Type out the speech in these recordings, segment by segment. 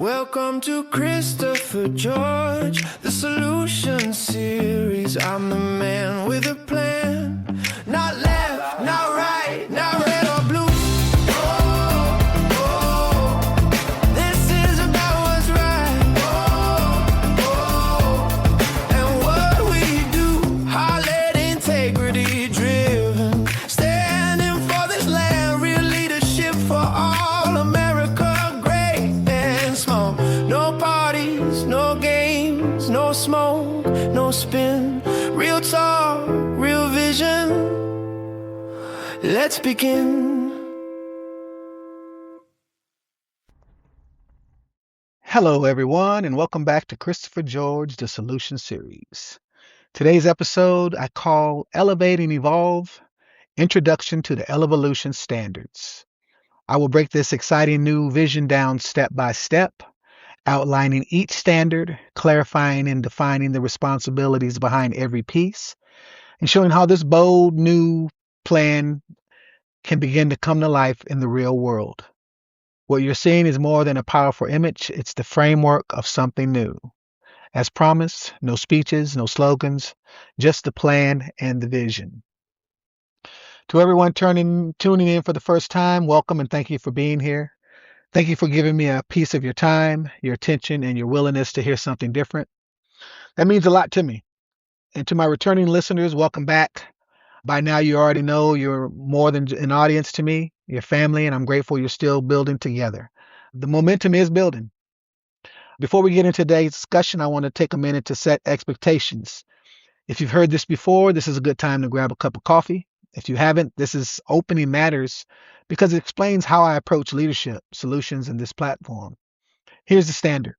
Welcome to Christopher George, the Solution Series. I'm the man with a plan. Not left, not right, not red or blue. This is about what's right. And what we do, Harlot integrity driven. Standing for this land, real leadership for all America, great and small. No parties, no games, no smoke, no spin. Real talk, real vision. Let's begin. Hello, everyone, and welcome back to Christopher George, the Solution Series. Today's episode I call Elevate and Evolve, Introduction to the Elevolution Standards. I will break this exciting new vision down step by step, outlining each standard, clarifying and defining the responsibilities behind every piece, and showing how this bold new plan can begin to come to life in the real world. What you're seeing is more than a powerful image, it's the framework of something new. As promised, no speeches, no slogans, just the plan and the vision. To everyone tuning in for the first time, welcome and thank you for being here. Thank you for giving me a piece of your time, your attention, and your willingness to hear something different. That means a lot to me. And to my returning listeners, welcome back. By now, you already know you're more than an audience to me, your family, and I'm grateful you're still building together. The momentum is building. Before we get into today's discussion, I want to take a minute to set expectations. If you've heard this before, this is a good time to grab a cup of coffee. If you haven't, this is Opening Matters because it explains how I approach leadership solutions in this platform. Here's the standard.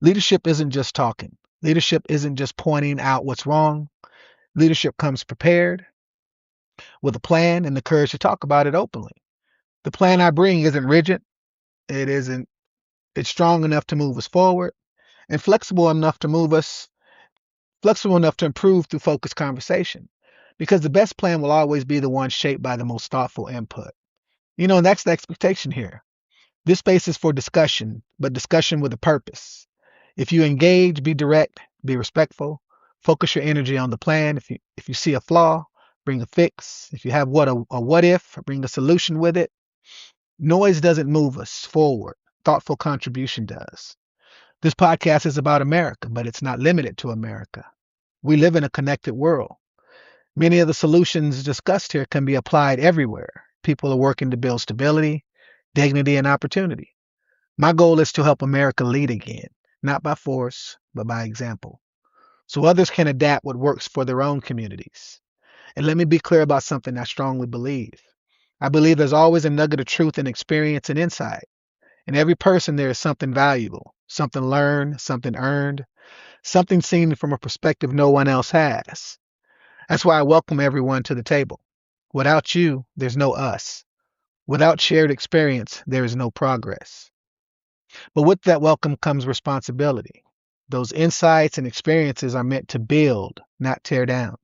Leadership isn't just talking. Leadership isn't just pointing out what's wrong. Leadership comes prepared with a plan and the courage to talk about it openly. The plan I bring isn't rigid. It's strong enough to move us forward and flexible enough to improve through focused conversation. Because the best plan will always be the one shaped by the most thoughtful input. And that's the expectation here. This space is for discussion, but discussion with a purpose. If you engage, be direct, be respectful, focus your energy on the plan. If you see a flaw, bring a fix. If you have a what if, bring a solution with it. Noise doesn't move us forward. Thoughtful contribution does. This podcast is about America, but it's not limited to America. We live in a connected world. Many of the solutions discussed here can be applied everywhere. People are working to build stability, dignity, and opportunity. My goal is to help America lead again, not by force, but by example, so others can adapt what works for their own communities. And let me be clear about something I strongly believe. I believe there's always a nugget of truth and experience and insight. In every person, there is something valuable, something learned, something earned, something seen from a perspective no one else has. That's why I welcome everyone to the table. Without you, there's no us. Without shared experience, there is no progress. But with that welcome comes responsibility. Those insights and experiences are meant to build, not tear down,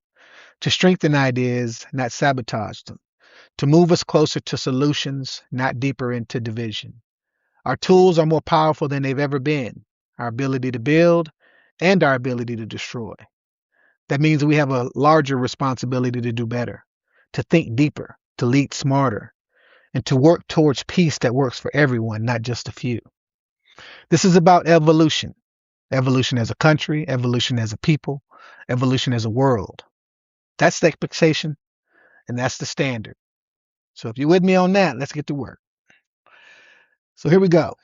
to strengthen ideas, not sabotage them, to move us closer to solutions, not deeper into division. Our tools are more powerful than they've ever been, our ability to build and our ability to destroy. That means we have a larger responsibility to do better, to think deeper, to lead smarter, and to work towards peace that works for everyone, not just a few. This is about evolution. Evolution as a country, evolution as a people, evolution as a world. That's the expectation, and that's the standard. So if you're with me on that, let's get to work. So here we go.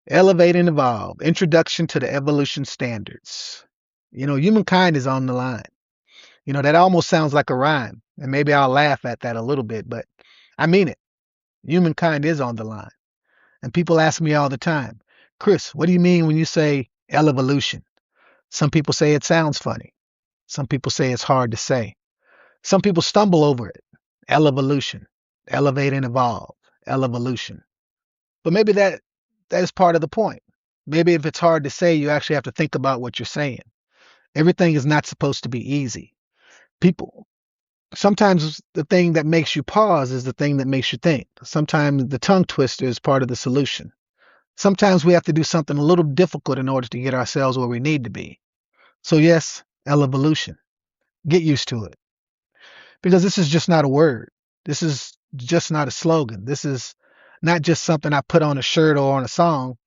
Elevate and Evolve, Introduction to the Evolution Standards. Humankind is on the line. That almost sounds like a rhyme, and maybe I'll laugh at that a little bit, but I mean it. Humankind is on the line. And people ask me all the time, Chris, what do you mean when you say Elevolution? Some people say it sounds funny. Some people say it's hard to say. Some people stumble over it. Elevolution, elevate and evolve, Elevolution. But maybe that is part of the point. Maybe if it's hard to say, you actually have to think about what you're saying. Everything is not supposed to be easy. Sometimes the thing that makes you pause is the thing that makes you think. Sometimes the tongue twister is part of the solution. Sometimes we have to do something a little difficult in order to get ourselves where we need to be. So yes, Elevolution. Get used to it. Because this is just not a word. This is just not a slogan. This is not just something I put on a shirt or on a song.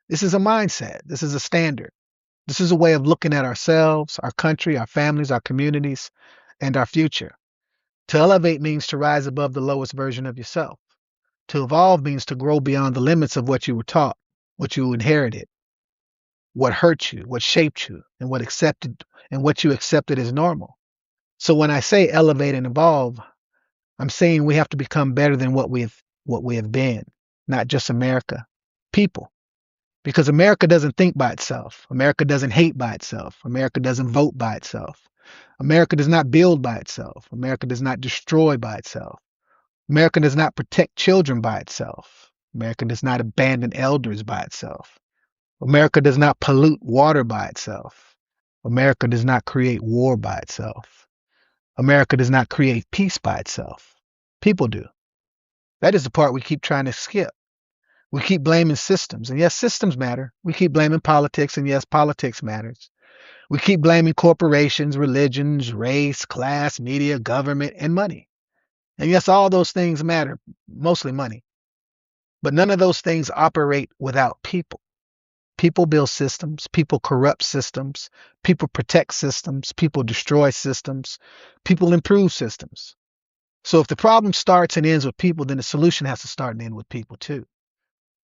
This is a mindset. This is a standard. This is a way of looking at ourselves, our country, our families, our communities, and our future. To elevate means to rise above the lowest version of yourself. To evolve means to grow beyond the limits of what you were taught, what you inherited, what hurt you, what shaped you, and what you accepted as normal. So when I say elevate and evolve, I'm saying we have to become better than what we have been, not just America, people. Because America doesn't think by itself. America doesn't hate by itself. America doesn't vote by itself. America does not build by itself. America does not destroy by itself. America does not protect children by itself. America does not abandon elders by itself. America does not pollute water by itself. America does not create war by itself. America does not create peace by itself. People do. That is the part we keep trying to skip. We keep blaming systems, and yes, systems matter. We keep blaming politics, and yes, politics matters. We keep blaming corporations, religions, race, class, media, government, and money. And yes, all those things matter, mostly money. But none of those things operate without people. People build systems, people corrupt systems, people protect systems, people destroy systems, people improve systems. So if the problem starts and ends with people, then the solution has to start and end with people too.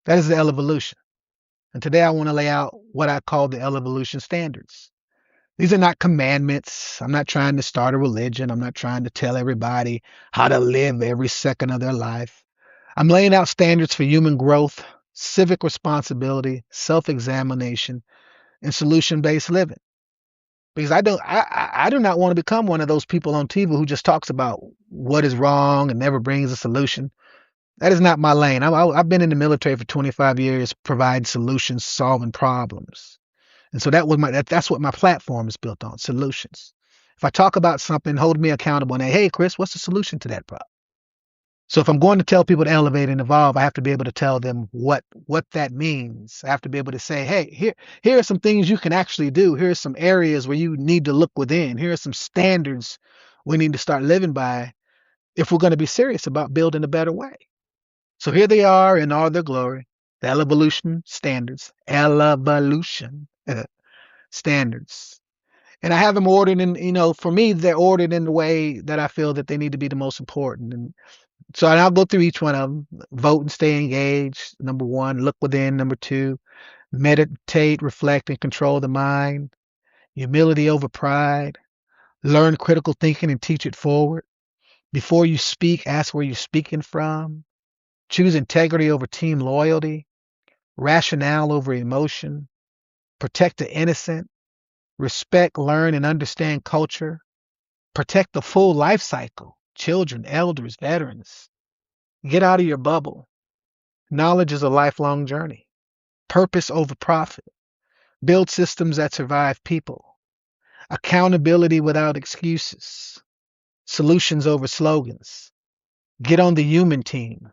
That is the Elevolution. And today I want to lay out what I call the Elevolution Standards. These are not commandments. I'm not trying to start a religion. I'm not trying to tell everybody how to live every second of their life. I'm laying out standards for human growth, civic responsibility, self-examination, and solution-based living. Because I do not want to become one of those people on TV who just talks about what is wrong and never brings a solution. That is not my lane. I've been in the military for 25 years, providing solutions, solving problems. And so that's what my platform is built on, solutions. If I talk about something, hold me accountable and say, hey, Chris, what's the solution to that problem? So if I'm going to tell people to elevate and evolve, I have to be able to tell them what that means. I have to be able to say, hey, here are some things you can actually do. Here are some areas where you need to look within. Here are some standards we need to start living by if we're going to be serious about building a better way. So here they are in all their glory, the Elevolution Standards, Elevolution Standards. And I have them ordered in, for me, they're ordered in the way that I feel that they need to be the most important. And so I'll go through each one of them. Vote and stay engaged. Number 1, look within. Number 2, meditate, reflect, and control the mind. Humility over pride. Learn critical thinking and teach it forward. Before you speak, ask where you're speaking from. Choose integrity over team loyalty. Rationale over emotion. Protect the innocent. Respect, learn, and understand culture. Protect the full life cycle. Children, elders, veterans. Get out of your bubble. Knowledge is a lifelong journey. Purpose over profit. Build systems that survive people. Accountability without excuses. Solutions over slogans. Get on the human team.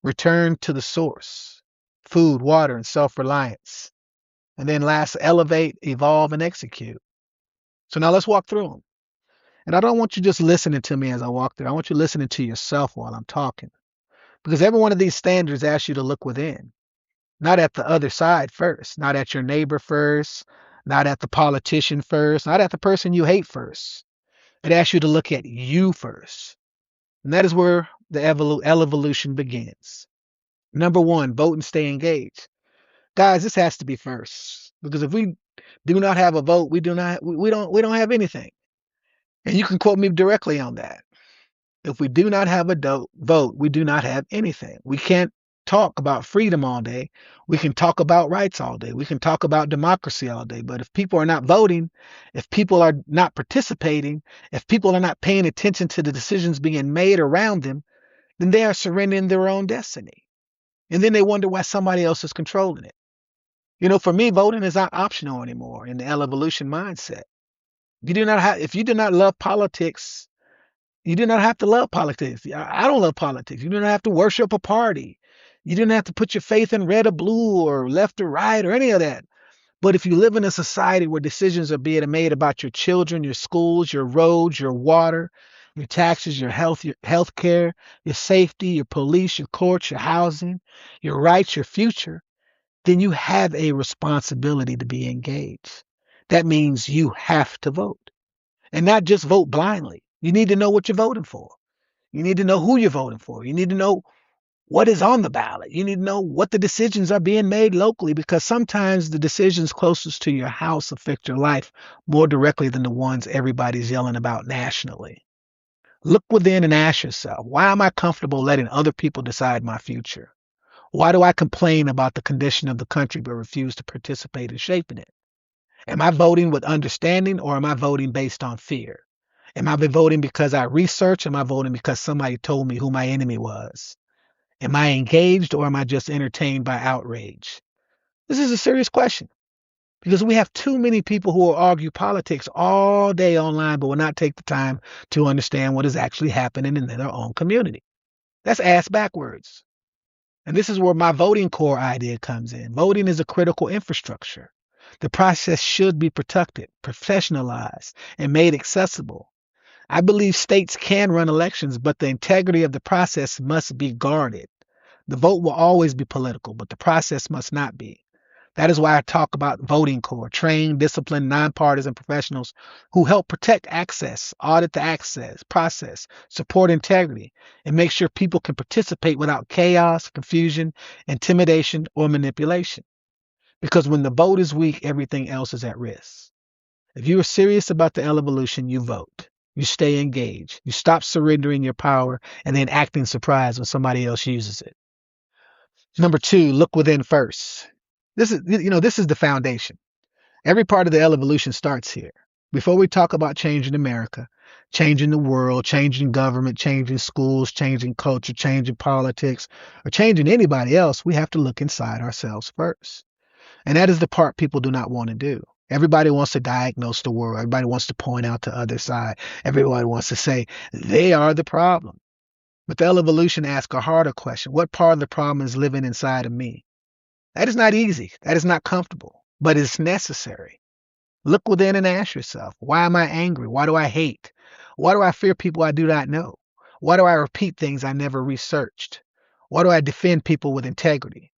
Return to the source. Food, water, and self-reliance. And then last, elevate, evolve, and execute. So now let's walk through them. And I don't want you just listening to me as I walk through. I want you listening to yourself while I'm talking. Because every one of these standards asks you to look within. Not at the other side first, not at your neighbor first, not at the politician first, not at the person you hate first. It asks you to look at you first. And that is where the evolution begins. Number 1, vote and stay engaged. Guys, this has to be first. Because if we do not have a vote, we don't have anything. And you can quote me directly on that. If we do not have a vote, we do not have anything. We can't talk about freedom all day. We can talk about rights all day. We can talk about democracy all day. But if people are not voting, if people are not participating, if people are not paying attention to the decisions being made around them, then they are surrendering their own destiny. And then they wonder why somebody else is controlling it. For me, voting is not optional anymore in the Elevolution mindset. If you do not love politics, you do not have to love politics. I don't love politics. You do not have to worship a party. You didn't have to put your faith in red or blue or left or right or any of that. But if you live in a society where decisions are being made about your children, your schools, your roads, your water, your taxes, your health care, your safety, your police, your courts, your housing, your rights, your future, then you have a responsibility to be engaged. That means you have to vote and not just vote blindly. You need to know what you're voting for. You need to know who you're voting for. You need to know what is on the ballot. You need to know what the decisions are being made locally, because sometimes the decisions closest to your house affect your life more directly than the ones everybody's yelling about nationally. Look within and ask yourself, why am I comfortable letting other people decide my future? Why do I complain about the condition of the country but refuse to participate in shaping it? Am I voting with understanding, or am I voting based on fear? Am I voting because I research? Am I voting because somebody told me who my enemy was? Am I engaged, or am I just entertained by outrage? This is a serious question, because we have too many people who will argue politics all day online but will not take the time to understand what is actually happening in their own community. That's ass backwards. And this is where my voting core idea comes in. Voting is a critical infrastructure. The process should be protected, professionalized, and made accessible. I believe states can run elections, but the integrity of the process must be guarded. The vote will always be political, but the process must not be. That is why I talk about voting core, trained, disciplined, nonpartisan professionals who help protect access, audit the access process, support integrity, and make sure people can participate without chaos, confusion, intimidation, or manipulation. Because when the vote is weak, everything else is at risk. If you are serious about the evolution, you vote. You stay engaged. You stop surrendering your power and then acting surprised when somebody else uses it. Number two, look within first. This is the foundation. Every part of the evolution starts here. Before we talk about changing America, changing the world, changing government, changing schools, changing culture, changing politics, or changing anybody else, we have to look inside ourselves first. And that is the part people do not want to do. Everybody wants to diagnose the world. Everybody wants to point out the other side. Everybody wants to say they are the problem. But the evolution asks a harder question. What part of the problem is living inside of me? That is not easy. That is not comfortable, but it's necessary. Look within and ask yourself, why am I angry? Why do I hate? Why do I fear people I do not know? Why do I repeat things I never researched? Why do I defend people with integrity?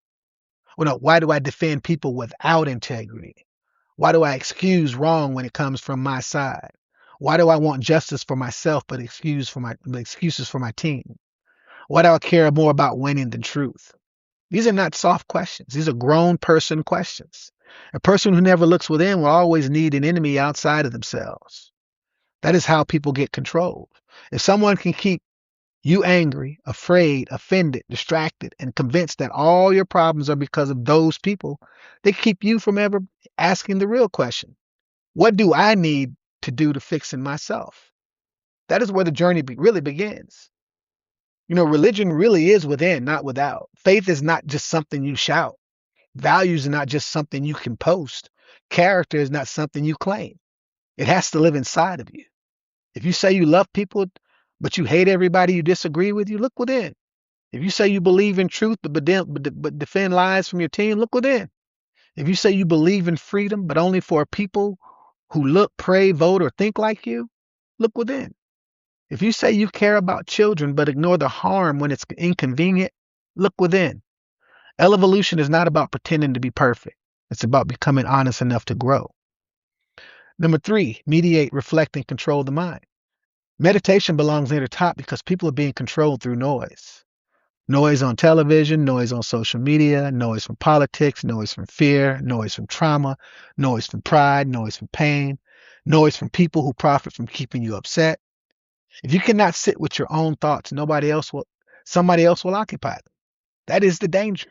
Well, no, why do I defend people without integrity? Why do I excuse wrong when it comes from my side? Why do I want justice for myself but excuses for my team? Why do I care more about winning than truth? These are not soft questions. These are grown person questions. A person who never looks within will always need an enemy outside of themselves. That is how people get controlled. If someone can keep you angry, afraid, offended, distracted, and convinced that all your problems are because of those people, they keep you from ever asking the real question. What do I need to do to fix in myself? That is where the journey really begins. Religion really is within, not without. Faith is not just something you shout. Values are not just something you can post. Character is not something you claim. It has to live inside of you. If you say you love people, but you hate everybody you disagree with, you look within. If you say you believe in truth, but defend lies from your team, look within. If you say you believe in freedom, but only for people who look, pray, vote, or think like you, look within. If you say you care about children, but ignore the harm when it's inconvenient, look within. Elevolution is not about pretending to be perfect. It's about becoming honest enough to grow. Number three, mediate, reflect, and control the mind. Meditation belongs near the top because people are being controlled through noise. Noise on television, noise on social media, noise from politics, noise from fear, noise from trauma, noise from pride, noise from pain, noise from people who profit from keeping you upset. If you cannot sit with your own thoughts, somebody else will occupy them. That is the danger.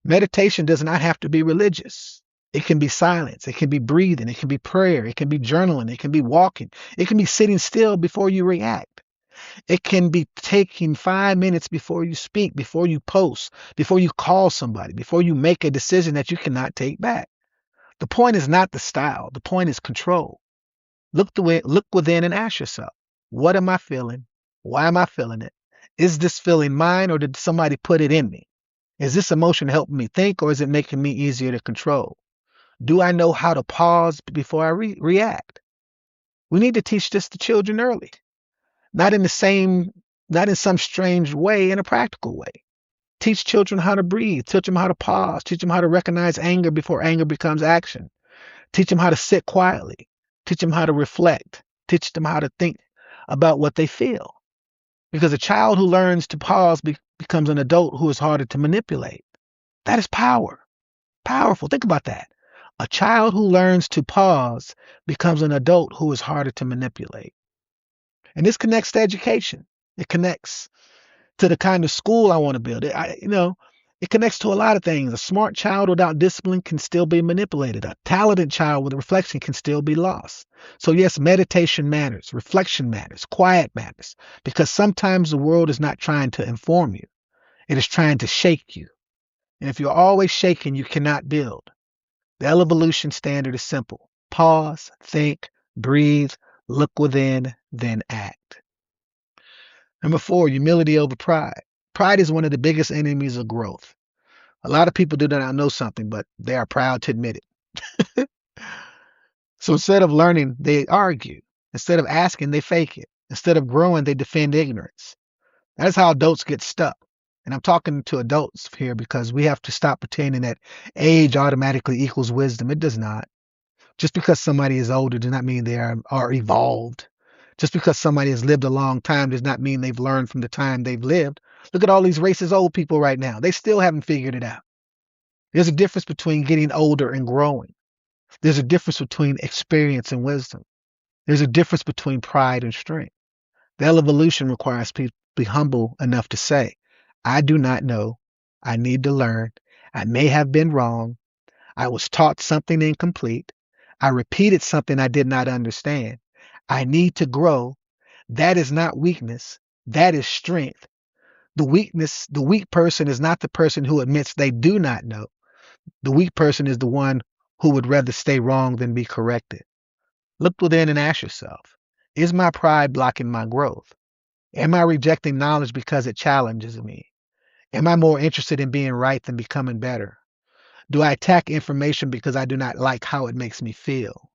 Meditation does not have to be religious. It can be silence. It can be breathing. It can be prayer. It can be journaling. It can be walking. It can be sitting still before you react. It can be taking 5 minutes before you speak, before you post, before you call somebody, before you make a decision that you cannot take back. The point is not the style. The point is control. Look within and ask yourself, what am I feeling? Why am I feeling it? Is this feeling mine, or did somebody put it in me? Is this emotion helping me think, or is it making me easier to control? Do I know how to pause before I react? We need to teach this to children early, not in the same, not in some strange way, in a practical way. Teach children how to breathe, teach them how to pause, teach them how to recognize anger before anger becomes action. Teach them how to sit quietly, teach them how to reflect, teach them how to think about what they feel. Because a child who learns to pause becomes an adult who is harder to manipulate. That is power. Powerful. Think about that. A child who learns to pause becomes an adult who is harder to manipulate. And this connects to education. It connects to the kind of school I want to build. It connects to a lot of things. A smart child without discipline can still be manipulated. A talented child with reflection can still be lost. So yes, meditation matters, reflection matters, quiet matters, because sometimes the world is not trying to inform you. It is trying to shake you. And if you're always shaken, you cannot build. The Elevolution standard is simple. Pause, think, breathe, look within, then act. Number 4, humility over pride. Pride is one of the biggest enemies of growth. A lot of people do not know something, but they are proud to admit it. So instead of learning, they argue. Instead of asking, they fake it. Instead of growing, they defend ignorance. That is how adults get stuck. And I'm talking to adults here because we have to stop pretending that age automatically equals wisdom. It does not. Just because somebody is older does not mean they are evolved. Just because somebody has lived a long time does not mean they've learned from the time they've lived. Look at all these racist old people right now. They still haven't figured it out. There's a difference between getting older and growing. There's a difference between experience and wisdom. There's a difference between pride and strength. The evolution requires people to be humble enough to say, I do not know. I need to learn. I may have been wrong. I was taught something incomplete. I repeated something I did not understand. I need to grow. That is not weakness. That is strength. The weak person is not the person who admits they do not know. The weak person is the one who would rather stay wrong than be corrected. Look within and ask yourself, is my pride blocking my growth? Am I rejecting knowledge because it challenges me? Am I more interested in being right than becoming better? Do I attack information because I do not like how it makes me feel?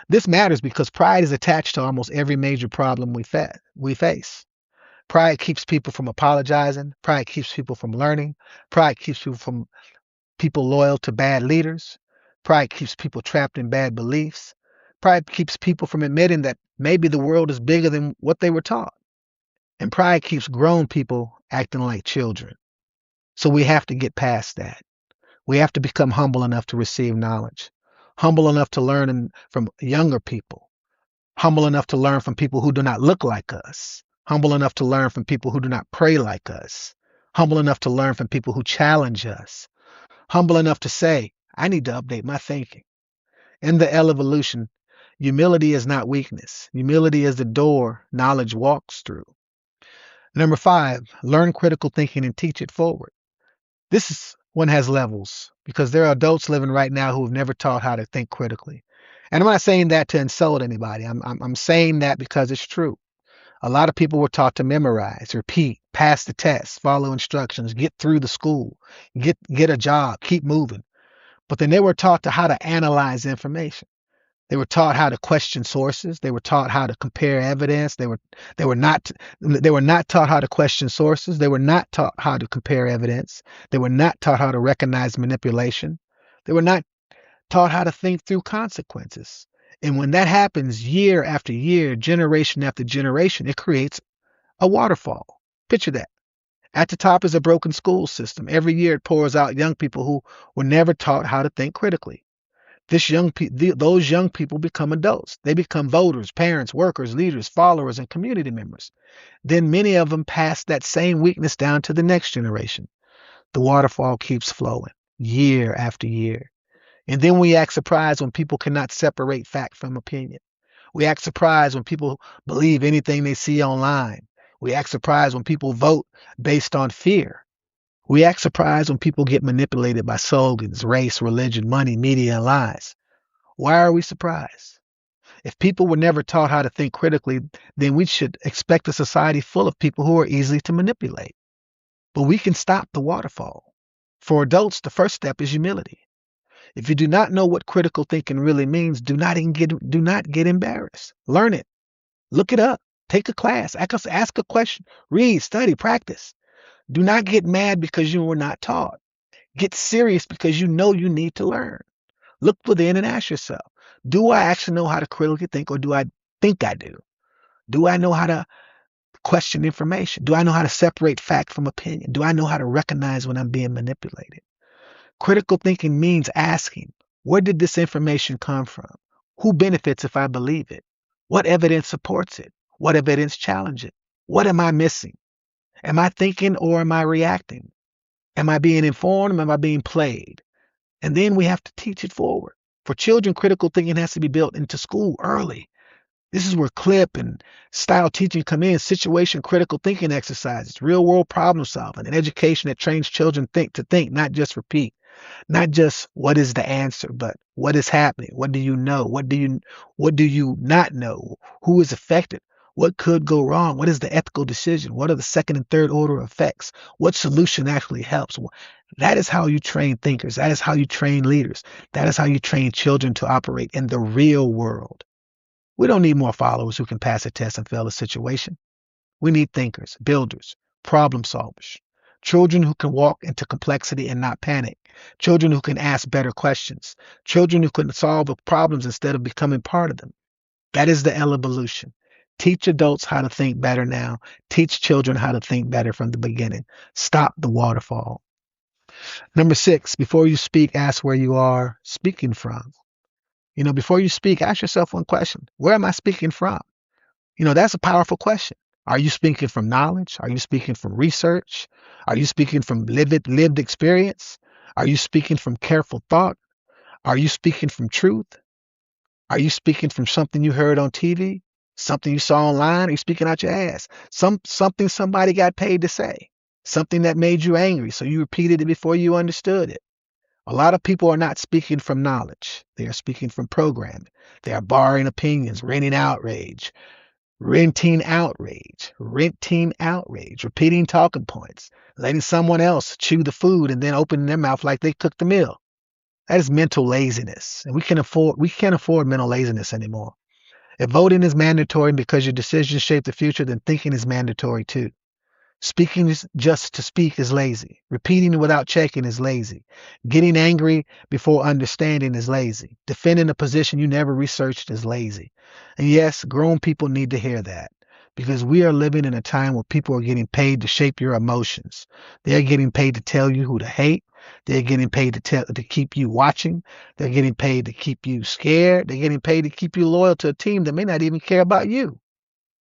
This matters because pride is attached to almost every major problem we face. Pride keeps people from apologizing. Pride keeps people from learning. Pride keeps people loyal to bad leaders. Pride keeps people trapped in bad beliefs. Pride keeps people from admitting that maybe the world is bigger than what they were taught. And pride keeps grown people acting like children. So we have to get past that. We have to become humble enough to receive knowledge, humble enough to learn from younger people, humble enough to learn from people who do not look like us, humble enough to learn from people who do not pray like us, humble enough to learn from people who challenge us, humble enough to say, I need to update my thinking. In the Elevolution, humility is not weakness. Humility is the door knowledge walks through. Number 5, learn critical thinking and teach it forward. This one has levels because there are adults living right now who have never taught how to think critically. And I'm not saying that to insult anybody. I'm saying that because it's true. A lot of people were taught to memorize, repeat, pass the test, follow instructions, get through the school, get a job, keep moving. But then they were taught to how to analyze information. They were taught how to question sources. They were taught how to compare evidence. They were not taught how to question sources. They were not taught how to compare evidence. They were not taught how to recognize manipulation. They were not taught how to think through consequences. And when that happens year after year, generation after generation, it creates a waterfall. Picture that. At the top is a broken school system. Every year it pours out young people who were never taught how to think critically. Those young people become adults. They become voters, parents, workers, leaders, followers, and community members. Then many of them pass that same weakness down to the next generation. The waterfall keeps flowing year after year. And then we act surprised when people cannot separate fact from opinion. We act surprised when people believe anything they see online. We act surprised when people vote based on fear. We act surprised when people get manipulated by slogans, race, religion, money, media, and lies. Why are we surprised? If people were never taught how to think critically, then we should expect a society full of people who are easy to manipulate. But we can stop the waterfall. For adults, the first step is humility. If you do not know what critical thinking really means, do not get embarrassed. Learn it. Look it up. Take a class. Ask a question. Read, study, practice. Do not get mad because you were not taught. Get serious because you know you need to learn. Look within and ask yourself, do I actually know how to critically think, or do I think I do? Do I know how to question information? Do I know how to separate fact from opinion? Do I know how to recognize when I'm being manipulated? Critical thinking means asking, where did this information come from? Who benefits if I believe it? What evidence supports it? What evidence challenges it? What am I missing? Am I thinking or am I reacting? Am I being informed or am I being played? And then we have to teach it forward. For children, critical thinking has to be built into school early. This is where clip and style teaching come in, situation critical thinking exercises, real world problem solving, and education that trains children to think, not just repeat. Not just what is the answer, but what is happening? What do you know? What do you not know? Who is affected? What could go wrong? What is the ethical decision? What are the second and third order effects? What solution actually helps? That is how you train thinkers. That is how you train leaders. That is how you train children to operate in the real world. We don't need more followers who can pass a test and fail a situation. We need thinkers, builders, problem solvers, children who can walk into complexity and not panic, children who can ask better questions, children who can solve problems instead of becoming part of them. That is the Elevolution. Teach adults how to think better now. Teach children how to think better from the beginning. Stop the waterfall. Number 6, before you speak, ask where you are speaking from. Before you speak, ask yourself one question. Where am I speaking from? That's a powerful question. Are you speaking from knowledge? Are you speaking from research? Are you speaking from lived experience? Are you speaking from careful thought? Are you speaking from truth? Are you speaking from something you heard on TV? Something you saw online? Are you speaking out your ass? Something somebody got paid to say. Something that made you angry, so you repeated it before you understood it. A lot of people are not speaking from knowledge. They are speaking from programming. They are borrowing opinions, renting outrage, repeating talking points, letting someone else chew the food and then opening their mouth like they cooked the meal. That is mental laziness, and we can't afford mental laziness anymore. If voting is mandatory because your decisions shape the future, then thinking is mandatory too. Speaking just to speak is lazy. Repeating without checking is lazy. Getting angry before understanding is lazy. Defending a position you never researched is lazy. And yes, grown people need to hear that, because we are living in a time where people are getting paid to shape your emotions. They're getting paid to tell you who to hate. They're getting paid to keep you watching. They're getting paid to keep you scared. They're getting paid to keep you loyal to a team that may not even care about you.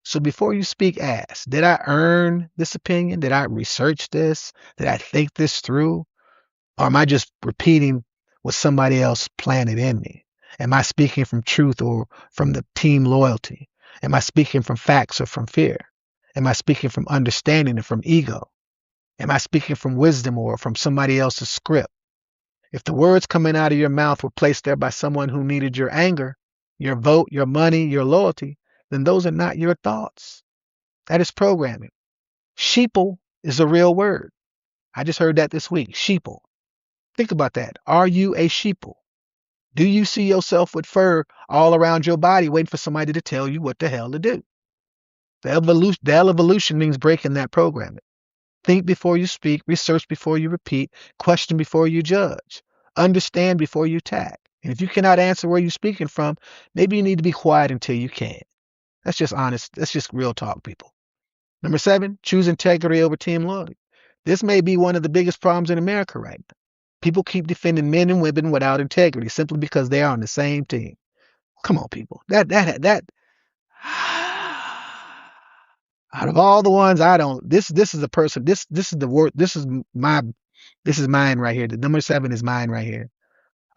So before you speak, ask, did I earn this opinion? Did I research this? Did I think this through? Or am I just repeating what somebody else planted in me? Am I speaking from truth or from the team loyalty? Am I speaking from facts or from fear? Am I speaking from understanding or from ego? Am I speaking from wisdom or from somebody else's script? If the words coming out of your mouth were placed there by someone who needed your anger, your vote, your money, your loyalty, then those are not your thoughts. That is programming. Sheeple is a real word. I just heard that this week. Sheeple. Think about that. Are you a sheeple? Do you see yourself with fur all around your body waiting for somebody to tell you what the hell to do? The evolution means breaking that programming. Think before you speak, research before you repeat, question before you judge, understand before you attack. And if you cannot answer where you're speaking from, maybe you need to be quiet until you can. That's just honest. That's just real talk, people. Number 7, choose integrity over team loyalty. This may be one of the biggest problems in America right now. People keep defending men and women without integrity simply because they are on the same team. Come on, people. That out of all the ones, I don't. This is a person. This is the word. This is mine right here. The number 7 is mine right here.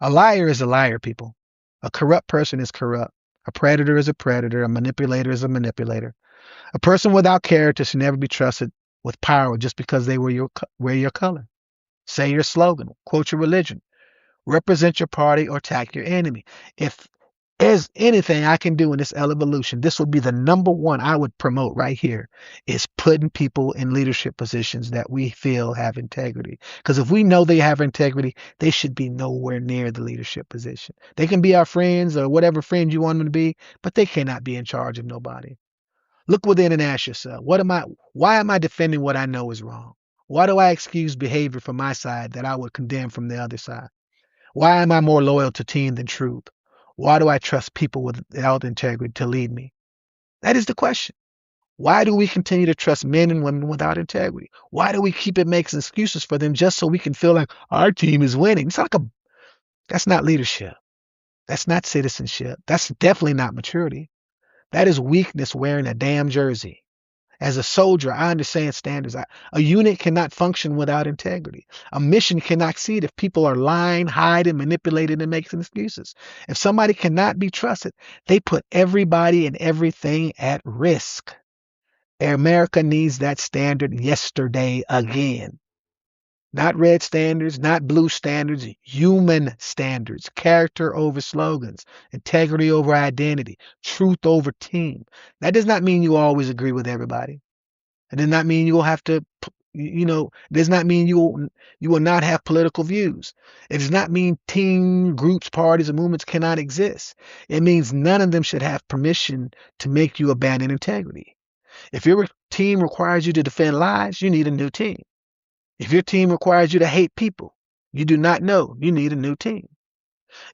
A liar is a liar, people. A corrupt person is corrupt. A predator is a predator. A manipulator is a manipulator. A person without character should never be trusted with power just because they wear your color. Say your slogan. Quote your religion. Represent your party or attack your enemy. If there's anything I can do in this evolution, this would be the number one I would promote right here, is putting people in leadership positions that we feel have integrity. Because if we know they have integrity, they should be nowhere near the leadership position. They can be our friends or whatever friend you want them to be, but they cannot be in charge of nobody. Look within and ask yourself, why am I defending what I know is wrong? Why do I excuse behavior from my side that I would condemn from the other side? Why am I more loyal to team than truth? Why do I trust people without integrity to lead me? That is the question. Why do we continue to trust men and women without integrity? Why do we keep making excuses for them just so we can feel like our team is winning? That's not leadership. That's not citizenship. That's definitely not maturity. That is weakness wearing a damn jersey. As a soldier, I understand standards. A unit cannot function without integrity. A mission cannot succeed if people are lying, hiding, manipulating, and making excuses. If somebody cannot be trusted, they put everybody and everything at risk. America needs that standard yesterday again. Not red standards, not blue standards, human standards, character over slogans, integrity over identity, truth over team. That does not mean you always agree with everybody. It does not mean you will have to, it does not mean you will not have political views. It does not mean team, groups, parties, or movements cannot exist. It means none of them should have permission to make you abandon integrity. If your team requires you to defend lies, you need a new team. If your team requires you to hate people you do not know, you need a new team.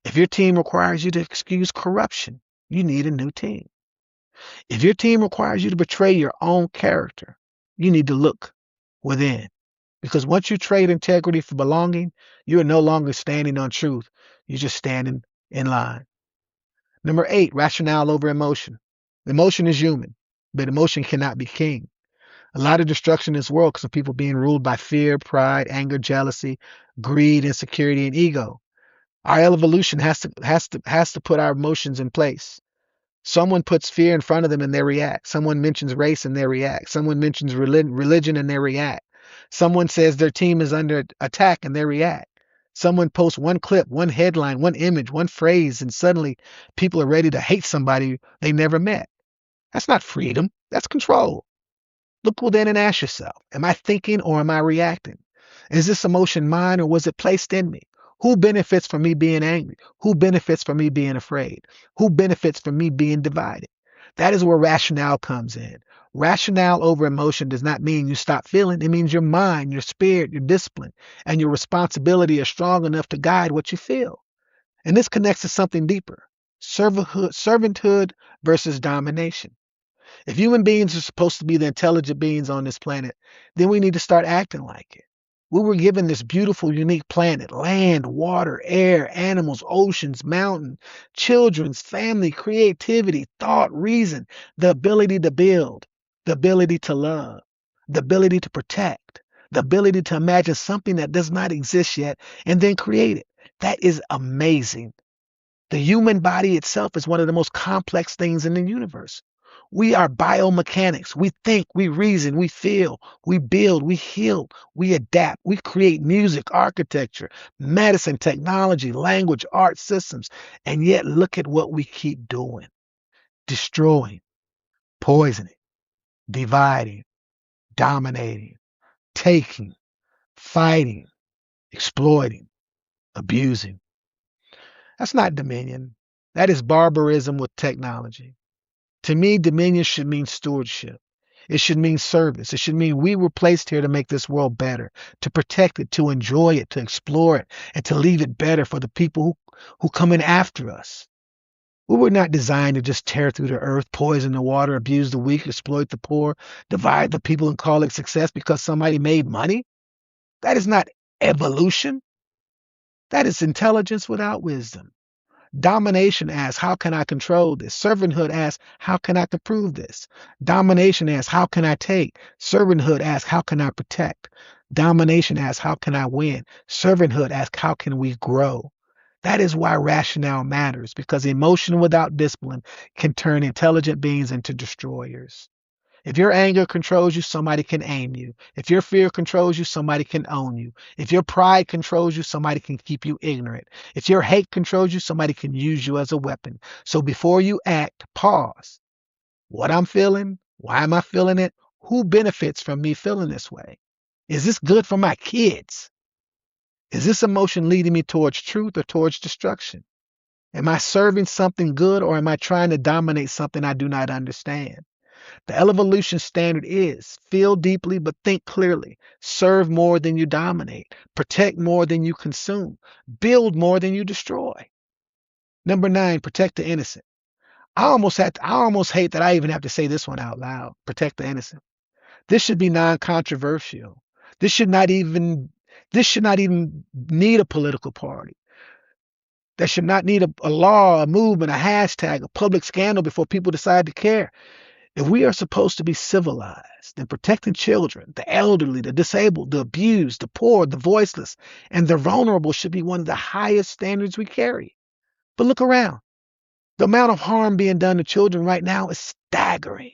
If your team requires you to excuse corruption, you need a new team. If your team requires you to betray your own character, you need to look within. Because once you trade integrity for belonging, you are no longer standing on truth. You're just standing in line. Number 8, rationale over emotion. Emotion is human, but emotion cannot be king. A lot of destruction in this world because of people being ruled by fear, pride, anger, jealousy, greed, insecurity, and ego. Our evolution has to put our emotions in place. Someone puts fear in front of them and they react. Someone mentions race and they react. Someone mentions religion and they react. Someone says their team is under attack and they react. Someone posts one clip, one headline, one image, one phrase, and suddenly people are ready to hate somebody they never met. That's not freedom. That's control. Look within and ask yourself, am I thinking or am I reacting? Is this emotion mine or was it placed in me? Who benefits from me being angry? Who benefits from me being afraid? Who benefits from me being divided? That is where rationale comes in. Rationale over emotion does not mean you stop feeling. It means your mind, your spirit, your discipline, and your responsibility are strong enough to guide what you feel. And this connects to something deeper. Servanthood versus domination. If human beings are supposed to be the intelligent beings on this planet, then we need to start acting like it. We were given this beautiful, unique planet, land, water, air, animals, oceans, mountains, children's, family, creativity, thought, reason, the ability to build, the ability to love, the ability to protect, the ability to imagine something that does not exist yet and then create it. That is amazing. The human body itself is one of the most complex things in the universe. We are biomechanics. We think, we reason, we feel, we build, we heal, we adapt, we create music, architecture, medicine, technology, language, art, systems. And yet look at what we keep doing. Destroying, poisoning, dividing, dominating, taking, fighting, exploiting, abusing. That's not dominion. That is barbarism with technology. To me, dominion should mean stewardship. It should mean service. It should mean we were placed here to make this world better, to protect it, to enjoy it, to explore it, and to leave it better for the people who come in after us. We were not designed to just tear through the earth, poison the water, abuse the weak, exploit the poor, divide the people, and call it success because somebody made money. That is not evolution. That is intelligence without wisdom. Domination asks, how can I control this? Servanthood asks, how can I improve this? Domination asks, how can I take? Servanthood asks, how can I protect? Domination asks, how can I win? Servanthood asks, how can we grow? That is why rationale matters, because emotion without discipline can turn intelligent beings into destroyers. If your anger controls you, somebody can aim you. If your fear controls you, somebody can own you. If your pride controls you, somebody can keep you ignorant. If your hate controls you, somebody can use you as a weapon. So before you act, pause. What I'm feeling? Why am I feeling it? Who benefits from me feeling this way? Is this good for my kids? Is this emotion leading me towards truth or towards destruction? Am I serving something good or am I trying to dominate something I do not understand? The Elevolution standard is feel deeply but think clearly, serve more than you dominate, protect more than you consume, build more than you destroy. Number 9, protect the innocent. I almost hate that I even have to say this one out loud. Protect the innocent. This should be non-controversial. This should not even need a political party. That should not need a law, a movement, a hashtag, a public scandal before people decide to care. If we are supposed to be civilized and protecting children, the elderly, the disabled, the abused, the poor, the voiceless, and the vulnerable should be one of the highest standards we carry. But look around. The amount of harm being done to children right now is staggering.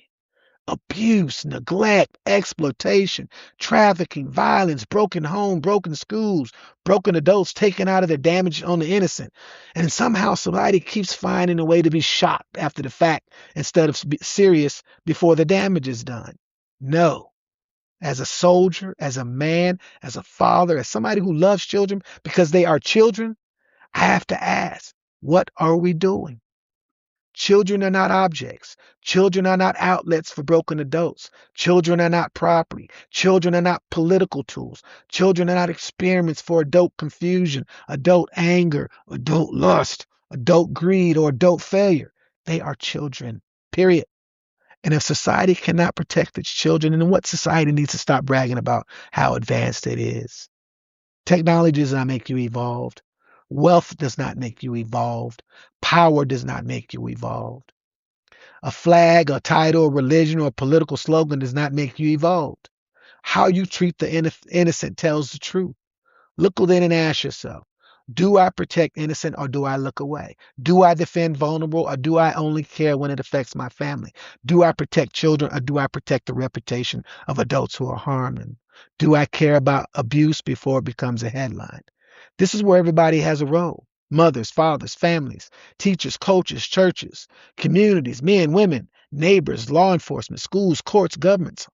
Abuse, neglect, exploitation, trafficking, violence, broken home, broken schools, broken adults taken out of their damage on the innocent. And somehow society keeps finding a way to be shocked after the fact instead of serious before the damage is done. No. As a soldier, as a man, as a father, as somebody who loves children because they are children, I have to ask, what are we doing? Children are not objects. Children are not outlets for broken adults. Children are not property. Children are not political tools. Children are not experiments for adult confusion, adult anger, adult lust, adult greed, or adult failure. They are children, period. And if society cannot protect its children, then what society needs to stop bragging about how advanced it is? Technology does not make you evolved. Wealth does not make you evolved. Power does not make you evolved. A flag, a title, a religion, or a political slogan does not make you evolved. How you treat the innocent tells the truth. Look within and ask yourself, do I protect innocent or do I look away? Do I defend vulnerable or do I only care when it affects my family? Do I protect children or do I protect the reputation of adults who are harming? Do I care about abuse before it becomes a headline? This is where everybody has a role. Mothers, fathers, families, teachers, coaches, churches, communities, men, women, neighbors, law enforcement, schools, courts, governments,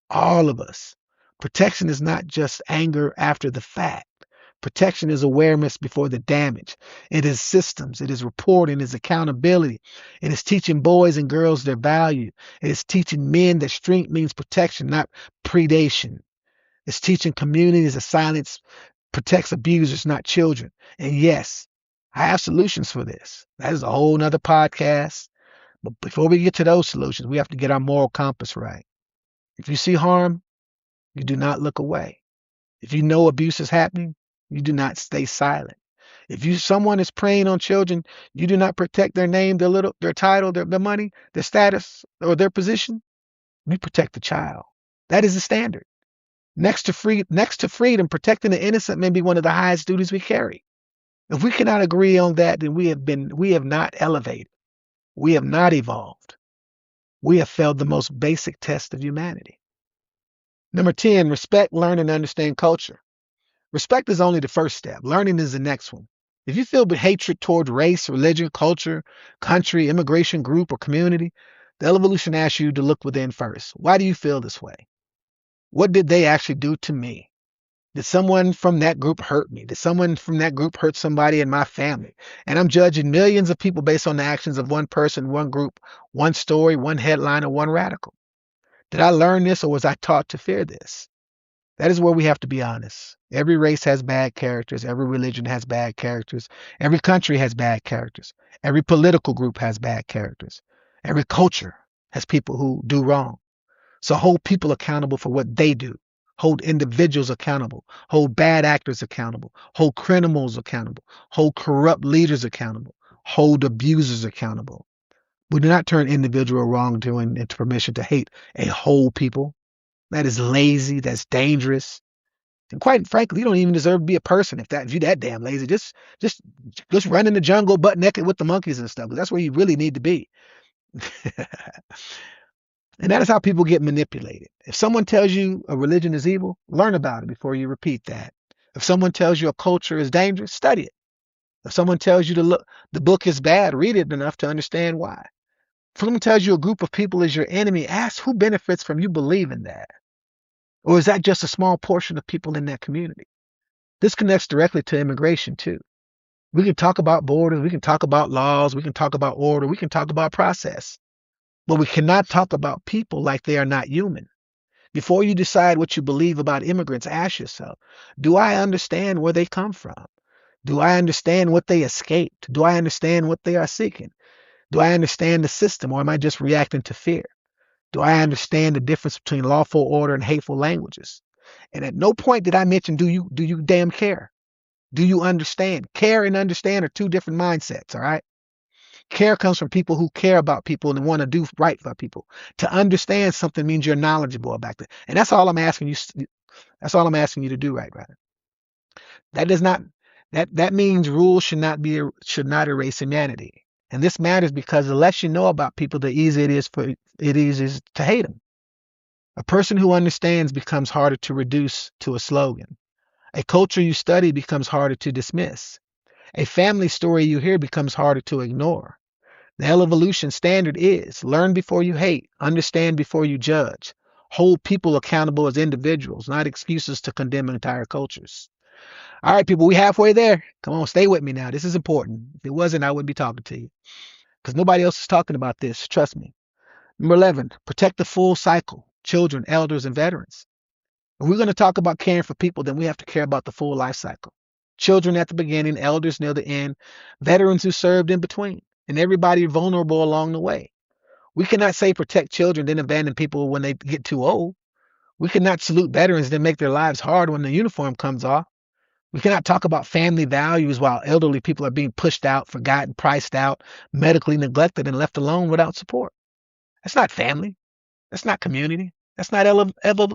all of us. Protection is not just anger after the fact. Protection is awareness before the damage. It is systems. It is reporting. It is accountability. It is teaching boys and girls their value. It is teaching men that strength means protection, not predation. It's teaching communities that silence protects abusers, not children. And yes, I have solutions for this. That is a whole nother podcast. But before we get to those solutions, we have to get our moral compass right. If you see harm, you do not look away. If you know abuse is happening, you do not stay silent. If someone is preying on children, you do not protect their name, their title, their money, their status, or their position. You protect the child. That is the standard. Next to freedom, protecting the innocent may be one of the highest duties we carry. If we cannot agree on that, then we have not elevated. We have not evolved. We have failed the most basic test of humanity. Number 10, respect, learn, and understand culture. Respect is only the first step. Learning is the next one. If you feel hatred towards race, religion, culture, country, immigration group, or community, the Elevolution asks you to look within first. Why do you feel this way? What did they actually do to me? Did someone from that group hurt me? Did someone from that group hurt somebody in my family? And I'm judging millions of people based on the actions of one person, one group, one story, one headline, or one radical. Did I learn this or was I taught to fear this? That is where we have to be honest. Every race has bad characters. Every religion has bad characters. Every country has bad characters. Every political group has bad characters. Every culture has people who do wrong. So hold people accountable for what they do. Hold individuals accountable. Hold bad actors accountable. Hold criminals accountable. Hold corrupt leaders accountable. Hold abusers accountable. We do not turn individual wrongdoing into permission to hate a whole people. That is lazy. That's dangerous. And quite frankly, you don't even deserve to be a person if you're that damn lazy. Just run in the jungle butt naked with the monkeys and stuff. That's where you really need to be. And that is how people get manipulated. If someone tells you a religion is evil, learn about it before you repeat that. If someone tells you a culture is dangerous, study it. If someone tells you the book is bad, read it enough to understand why. If someone tells you a group of people is your enemy, ask who benefits from you believing that. Or is that just a small portion of people in that community? This connects directly to immigration too. We can talk about borders, we can talk about laws, we can talk about order, we can talk about process, but we cannot talk about people like they are not human. Before you decide what you believe about immigrants, ask yourself, do I understand where they come from? Do I understand what they escaped? Do I understand what they are seeking? Do I understand the system, or am I just reacting to fear? Do I understand the difference between lawful order and hateful languages? And at no point did I mention do you damn care? Do you understand? Care and understand are two different mindsets, all right? Care comes from people who care about people and want to do right for people. To understand something means you're knowledgeable about it. And that's all I'm asking you. That's all I'm asking you to do, right, rather. That does not that means rules should not erase humanity. And this matters because the less you know about people, the easier it is to hate them. A person who understands becomes harder to reduce to a slogan. A culture you study becomes harder to dismiss. A family story you hear becomes harder to ignore. The Elevolution standard is learn before you hate, understand before you judge, hold people accountable as individuals, not excuses to condemn entire cultures. All right, people, we halfway there. Come on, stay with me now. This is important. If it wasn't, I wouldn't be talking to you because nobody else is talking about this. Trust me. Number 11, protect the full cycle, children, elders, and veterans. If we're going to talk about caring for people, then we have to care about the full life cycle. Children at the beginning, elders near the end, veterans who served in between, and everybody vulnerable along the way. We cannot say protect children, then abandon people when they get too old. We cannot salute veterans, then make their lives hard when the uniform comes off. We cannot talk about family values while elderly people are being pushed out, forgotten, priced out, medically neglected, and left alone without support. That's not family. That's not community. That's not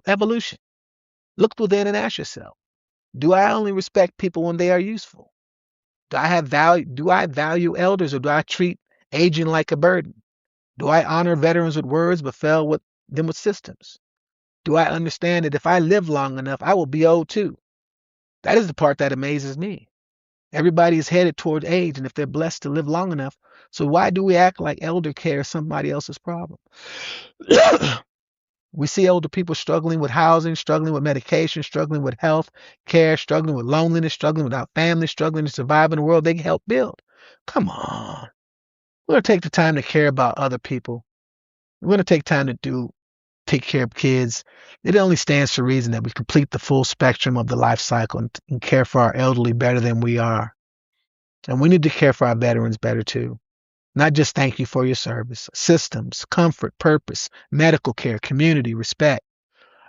evolution. Look within and ask yourself, do I only respect people when they are useful? Do I value elders, or do I treat aging like a burden? Do I honor veterans with words but fail with them with systems? Do I understand that if I live long enough, I will be old too? That is the part that amazes me. Everybody is headed toward age, and if they're blessed to live long enough, so why do we act like elder care is somebody else's problem? We see older people struggling with housing, struggling with medication, struggling with health care, struggling with loneliness, struggling without family, struggling to survive in the world they can help build. Come on. We're going to take the time to care about other people. We're going to take time to take care of kids. It only stands to reason that we complete the full spectrum of the life cycle and care for our elderly better than we are. And we need to care for our veterans better too. Not just thank you for your service. Systems, comfort, purpose, medical care, community, respect.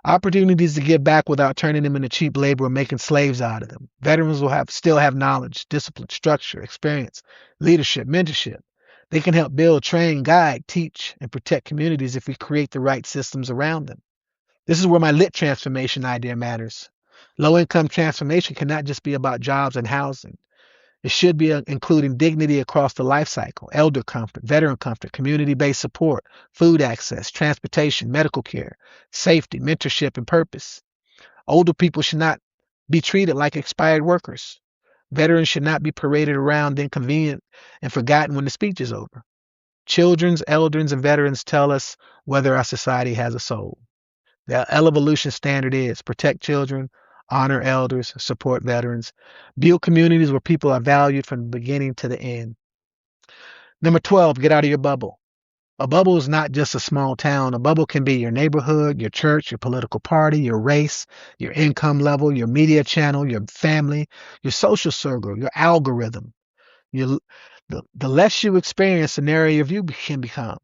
Opportunities to give back without turning them into cheap labor or making slaves out of them. Veterans will still have knowledge, discipline, structure, experience, leadership, mentorship. They can help build, train, guide, teach, and protect communities if we create the right systems around them. This is where my lit transformation idea matters. Low income transformation cannot just be about jobs and housing. It should be including dignity across the life cycle, elder comfort, veteran comfort, community-based support, food access, transportation, medical care, safety, mentorship, and purpose. Older people should not be treated like expired workers. Veterans should not be paraded around inconvenient and forgotten when the speech is over. Children's, elders, and veterans tell us whether our society has a soul. The Elevolution standard is protect children, honor elders, support veterans, build communities where people are valued from the beginning to the end. Number 12, get out of your bubble. A bubble is not just a small town. A bubble can be your neighborhood, your church, your political party, your race, your income level, your media channel, your family, your social circle, your algorithm. The less you experience, the narrower your view can become.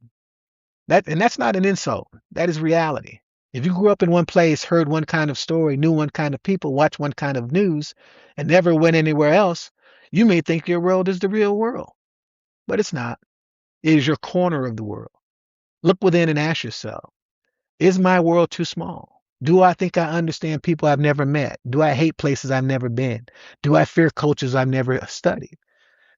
That's not an insult. That is reality. If you grew up in one place, heard one kind of story, knew one kind of people, watched one kind of news, and never went anywhere else, you may think your world is the real world. But it's not. It is your corner of the world. Look within and ask yourself, is my world too small? Do I think I understand people I've never met? Do I hate places I've never been? Do I fear cultures I've never studied?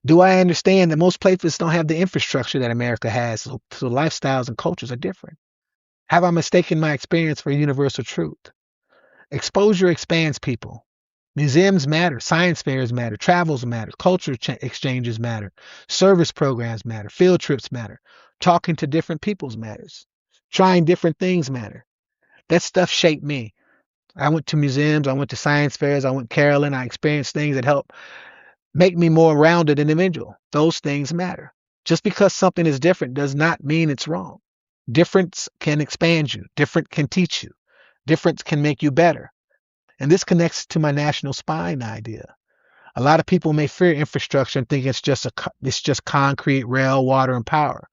Do I understand that most places don't have the infrastructure that America has, so lifestyles and cultures are different? Have I mistaken my experience for universal truth? Exposure expands people. Museums matter, science fairs matter, travels matter, culture exchanges matter, service programs matter, field trips matter, talking to different peoples matters, trying different things matter. That stuff shaped me. I went to museums, I went to science fairs, I went caroling, I experienced things that helped make me more rounded individual. Those things matter. Just because something is different does not mean it's wrong. Difference can expand you. Different can teach you. Difference can make you better. And this connects to my national spine idea. A lot of people may fear infrastructure and think it's just concrete, rail, water, and power.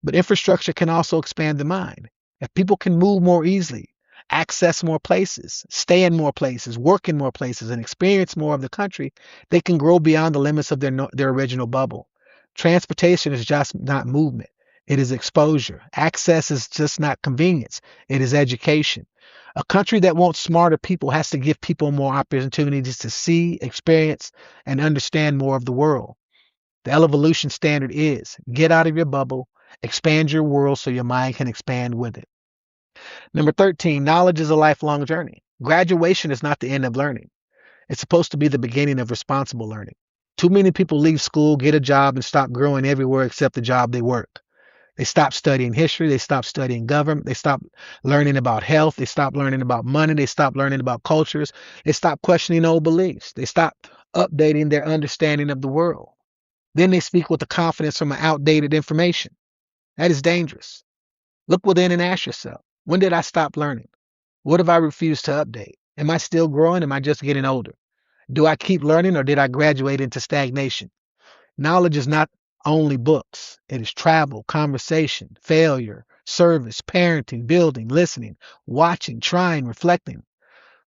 But infrastructure can also expand the mind. If people can move more easily, access more places, stay in more places, work in more places, and experience more of the country, they can grow beyond the limits of their original bubble. Transportation is just not movement. It is exposure. Access is just not convenience. It is education. A country that wants smarter people has to give people more opportunities to see, experience, and understand more of the world. The Elevolution standard is get out of your bubble, expand your world so your mind can expand with it. Number 13, knowledge is a lifelong journey. Graduation is not the end of learning. It's supposed to be the beginning of responsible learning. Too many people leave school, get a job, and stop growing everywhere except the job they work. They stop studying history. They stop studying government. They stop learning about health. They stop learning about money. They stop learning about cultures. They stop questioning old beliefs. They stop updating their understanding of the world. Then they speak with the confidence from outdated information. That is dangerous. Look within and ask yourself, when did I stop learning? What have I refused to update? Am I still growing? Am I just getting older? Do I keep learning or did I graduate into stagnation? Knowledge is not only books. It is travel, conversation, failure, service, parenting, building, listening, watching, trying, reflecting.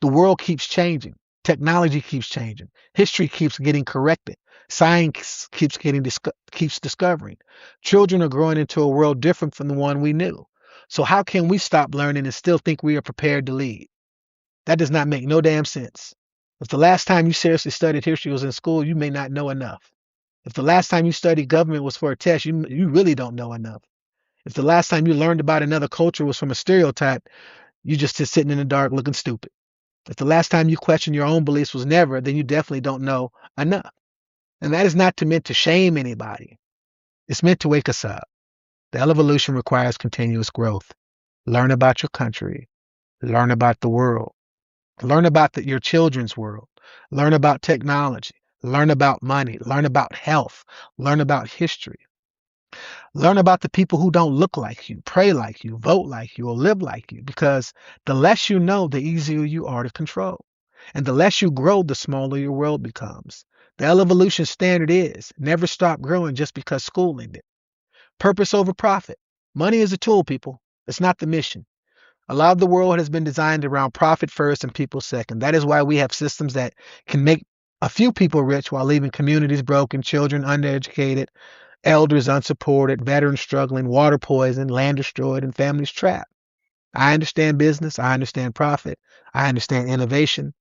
The world keeps changing. Technology keeps changing. History keeps getting corrected. Science keeps discovering. Children are growing into a world different from the one we knew. So how can we stop learning and still think we are prepared to lead? That does not make no damn sense. If the last time you seriously studied history was in school, you may not know enough. If the last time you studied government was for a test, you really don't know enough. If the last time you learned about another culture was from a stereotype, you just sitting in the dark looking stupid. If the last time you questioned your own beliefs was never, then you definitely don't know enough. And that is not meant to shame anybody. It's meant to wake us up. The evolution requires continuous growth. Learn about your country. Learn about the world. Learn about your children's world. Learn about technology. Learn about money. Learn about health. Learn about history. Learn about the people who don't look like you, pray like you, vote like you, or live like you, because the less you know, the easier you are to control. And the less you grow, the smaller your world becomes. The Elevolution standard is never stop growing just because school ended. Purpose over profit. Money is a tool, people. It's not the mission. A lot of the world has been designed around profit first and people second. That is why we have systems that can make a few people rich while leaving communities broken, children undereducated, elders unsupported, veterans struggling, water poisoned, land destroyed, and families trapped. I understand business. I understand profit. I understand innovation.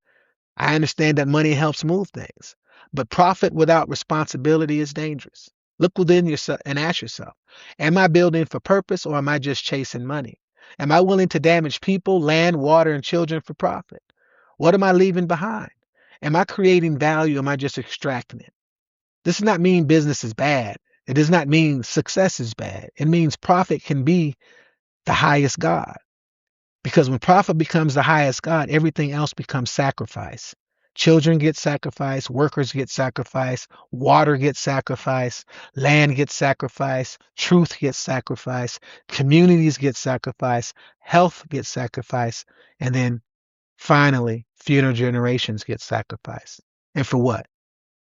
I understand that money helps move things. But profit without responsibility is dangerous. Look within yourself and ask yourself, am I building for purpose or am I just chasing money? Am I willing to damage people, land, water, and children for profit? What am I leaving behind? Am I creating value or am I just extracting it? This does not mean business is bad. It does not mean success is bad. It means profit can be the highest God. Because when profit becomes the highest God, everything else becomes sacrifice. Children get sacrificed, workers get sacrificed, water gets sacrificed, land gets sacrificed, truth gets sacrificed, communities get sacrificed, health gets sacrificed, and then finally, future generations get sacrificed. And for what?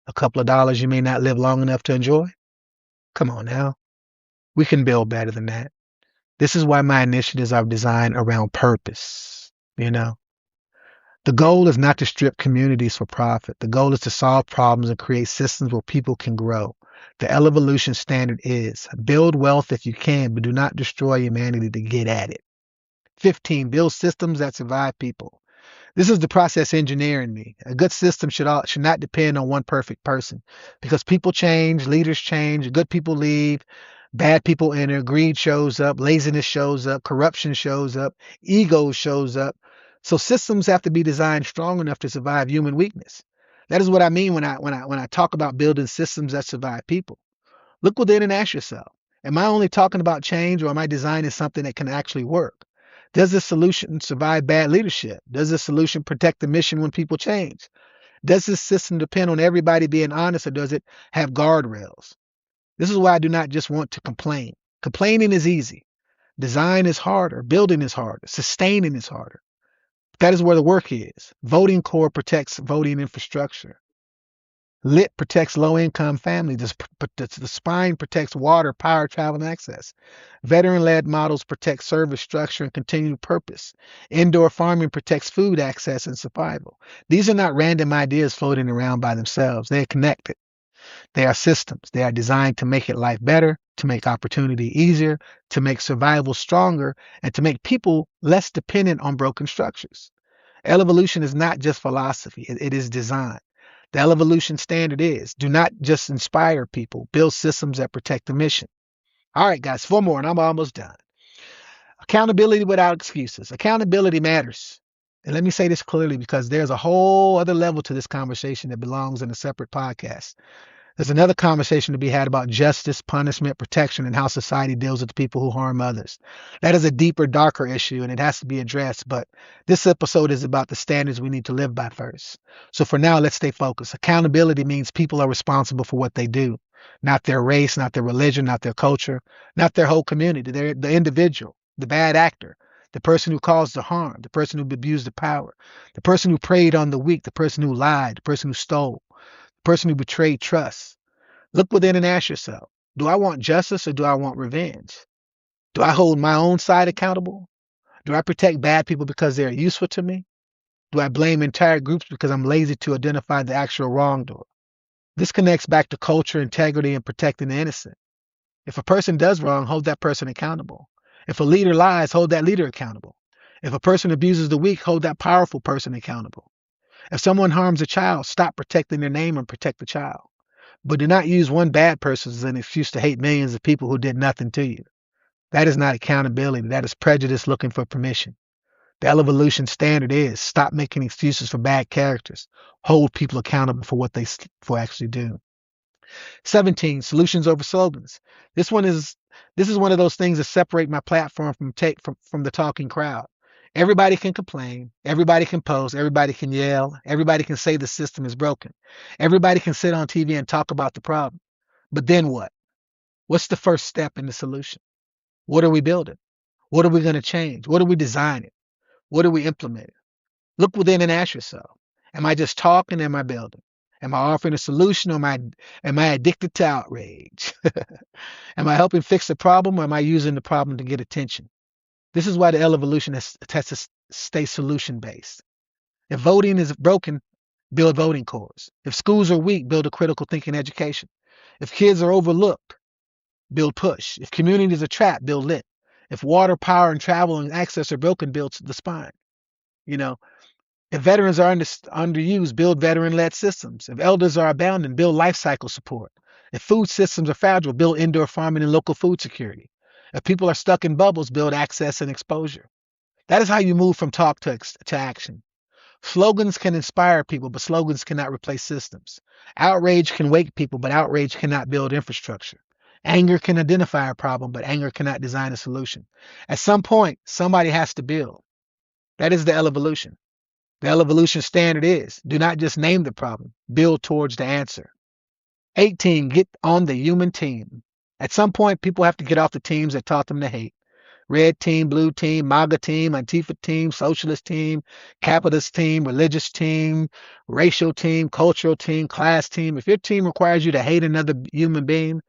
A couple of dollars you may not live long enough to enjoy? Come on now. We can build better than that. This is why my initiatives are designed around purpose. The goal is not to strip communities for profit. The goal is to solve problems and create systems where people can grow. The Elevolution standard is build wealth if you can, but do not destroy humanity to get at it. 15, build systems that survive people. This is the process engineer in me. A good system should not depend on one perfect person because people change, leaders change, good people leave, Bad people enter, greed shows up, laziness shows up, corruption shows up, ego shows up. So systems have to be designed strong enough to survive human weakness. That is what I mean when I talk about building systems that survive people. Look within and ask yourself, am I only talking about change or am I designing something that can actually work? Does this solution survive bad leadership? Does this solution protect the mission when people change? Does this system depend on everybody being honest or does it have guardrails? This is why I do not just want to complain. Complaining is easy. Design is harder. Building is harder. Sustaining is harder. That is where the work is. Voting core protects voting infrastructure. Lit protects low-income families. The spine protects water, power, travel, and access. Veteran-led models protect service structure and continued purpose. Indoor farming protects food access and survival. These are not random ideas floating around by themselves. They are connected. They are systems. They are designed to make it life better, to make opportunity easier, to make survival stronger, and to make people less dependent on broken structures. Elevolution is not just philosophy, it is design. The Elevolution standard is do not just inspire people, build systems that protect the mission. All right, guys, 4 more, and I'm almost done. Accountability without excuses. Accountability matters. And let me say this clearly because there's a whole other level to this conversation that belongs in a separate podcast. There's another conversation to be had about justice, punishment, protection, and how society deals with the people who harm others. That is a deeper, darker issue, and it has to be addressed. But this episode is about the standards we need to live by first. So for now, let's stay focused. Accountability means people are responsible for what they do, not their race, not their religion, not their culture, not their whole community. They're the individual, the bad actor, the person who caused the harm, the person who abused the power, the person who preyed on the weak, the person who lied, the person who stole, person who betrayed trust. Look within and ask yourself, do I want justice or do I want revenge? Do I hold my own side accountable? Do I protect bad people because they're useful to me? Do I blame entire groups because I'm lazy to identify the actual wrongdoer? This connects back to culture, integrity, and protecting the innocent. If a person does wrong, hold that person accountable. If a leader lies, hold that leader accountable. If a person abuses the weak, hold that powerful person accountable. If someone harms a child, stop protecting their name and protect the child. But do not use one bad person as an excuse to hate millions of people who did nothing to you. That is not accountability. That is prejudice looking for permission. The Elevolution standard is stop making excuses for bad characters. Hold people accountable for what they actually do. 17, solutions over slogans. This is one of those things that separate my platform from the talking crowd. Everybody can complain, everybody can post, everybody can yell, everybody can say the system is broken. Everybody can sit on TV and talk about the problem. But then what? What's the first step in the solution? What are we building? What are we going to change? What are we designing? What are we implementing? Look within and ask yourself, am I just talking? Am I building? Am I offering a solution or am I addicted to outrage? Am I helping fix the problem or am I using the problem to get attention? This is why the Elevolution has to stay solution based. If voting is broken, build voting cores. If schools are weak, build a critical thinking education. If kids are overlooked, build push. If communities are trapped, build lit. If water, power, and travel and access are broken, build the spine. You know, if veterans are underused, build veteran-led systems. If elders are abandoned, build life cycle support. If food systems are fragile, build indoor farming and local food security. If people are stuck in bubbles, build access and exposure. That is how you move from talk to action. Slogans can inspire people, but slogans cannot replace systems. Outrage can wake people, but outrage cannot build infrastructure. Anger can identify a problem, but anger cannot design a solution. At some point, somebody has to build. That is the Elevolution. The Elevolution standard is do not just name the problem, build towards the answer. 18, get on the human team. At some point, people have to get off the teams that taught them to hate. Red team, blue team, MAGA team, Antifa team, socialist team, capitalist team, religious team, racial team, cultural team, class team. If your team requires you to hate another human being,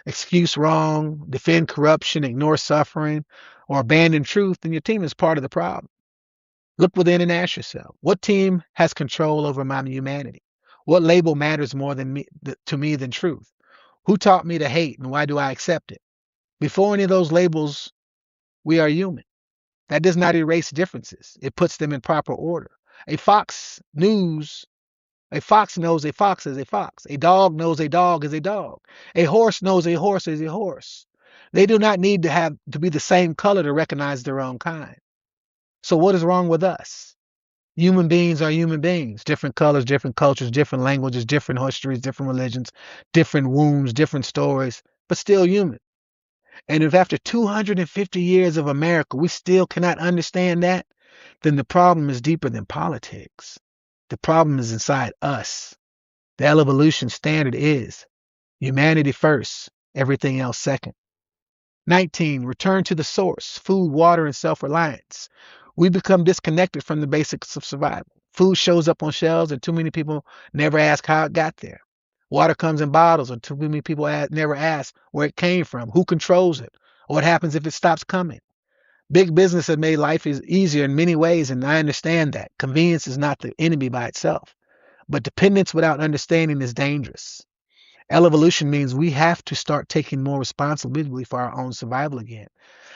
excuse wrong, defend corruption, ignore suffering, or abandon truth, then your team is part of the problem. Look within and ask yourself, what team has control over my humanity? What label matters more to me than truth? Who taught me to hate and why do I accept it? Before any of those labels, we are human. That does not erase differences. It puts them in proper order. A fox knows a fox is a fox. A dog knows a dog is a dog. A horse knows a horse is a horse. They do not need to be the same color to recognize their own kind. So what is wrong with us? Human beings are human beings. Different colors, different cultures, different languages, different histories, different religions, different wounds, different stories, but still human. And if after 250 years of America, we still cannot understand that, then the problem is deeper than politics. The problem is inside us. The Elevolution standard is humanity first, everything else second. 19, return to the source, food, water, and self-reliance. We become disconnected from the basics of survival. Food shows up on shelves and too many people never ask how it got there. Water comes in bottles and too many people never ask where it came from, who controls it, or what happens if it stops coming. Big business has made life easier in many ways, and I understand that. Convenience is not the enemy by itself, but dependence without understanding is dangerous. Elevolution means we have to start taking more responsibility for our own survival again.